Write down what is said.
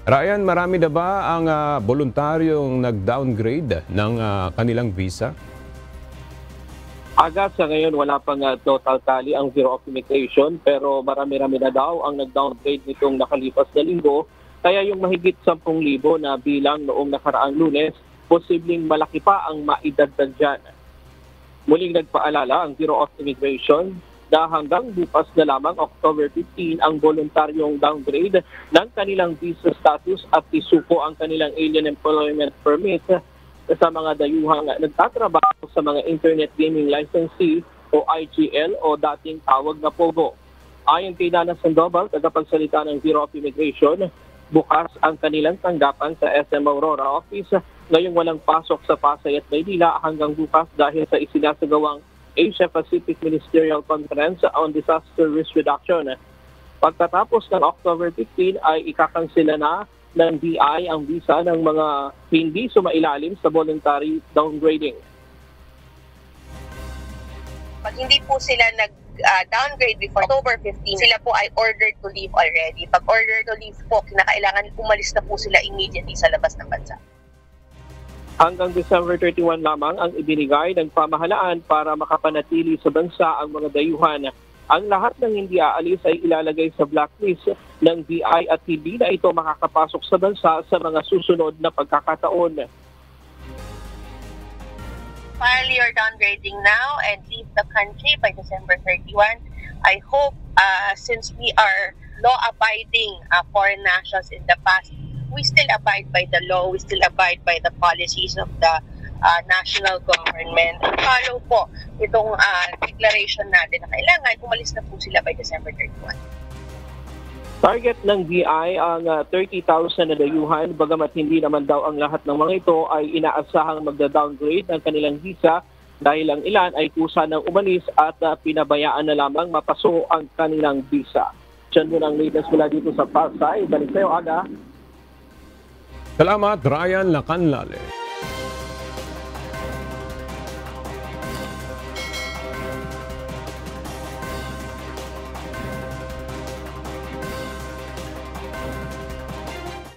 Ryan, marami na ba ang voluntaryong nag-downgrade ng kanilang visa? Agad sa ngayon, wala pang total tally ang Bureau of Immigration pero marami-rami na daw ang nag-downgrade nitong nakalipas na linggo. Kaya yung mahigit 10,000 na bilang noong nakaraang Lunes, posibleng malaki pa ang maidagdag dyan. Muling nagpaalala ang Bureau of Immigration na hanggang bukas na lamang October 15 ang voluntaryong downgrade ng kanilang visa status at isuko ang kanilang alien employment permit sa mga dayuhang nagtatrabaho sa mga Internet Gaming Licensee o IGL o dating tawag na POGO. Ayon kay Dana Sandoval, tagapagsalita ng Bureau of Immigration, bukas ang kanilang tanggapan sa SM Aurora Office ngayong walang pasok sa Pasay at Maynila hanggang bukas dahil sa isinasagawang Asia Pacific Ministerial Conference on Disaster Risk Reduction. Pagkatapos ng October 15 ay ikakansela na ng DI ang visa ng mga hindi sumailalim sa voluntary downgrading. Pag hindi po sila nag-downgrade before October 15, sila po ay ordered to leave already. Pag ordered to leave po, kinakailangan umalis na po sila immediately sa labas ng bansa. Hanggang December 31 lamang ang ibinigay ng pamahalaan para makapanatili sa bansa ang mga dayuhan. Ang lahat ng hindi aalis ay ilalagay sa blacklist ng DI at hindi na ito makakapasok sa bansa sa mga susunod na pagkakataon. File your downgrading now and leave the country by December 31. I hope since we are law-abiding foreign nationals in the past, we still abide by the law, we still abide by the policies of the national government. Follow po itong declaration natin na kailangan umalis na po sila by December 31. Target ng DI ang 30,000 na dayuhan, bagamat hindi naman daw ang lahat ng mga ito ay inaasahang magda-downgrade ng kanilang visa dahil ang ilan ay kusa ng umalis at pinabayaan na lamang mapaso ang kanilang visa. Diyan muna ang latest mula dito sa Pasay. Balik sa'yo, Aga. Salamat, Ryan Lacanlale.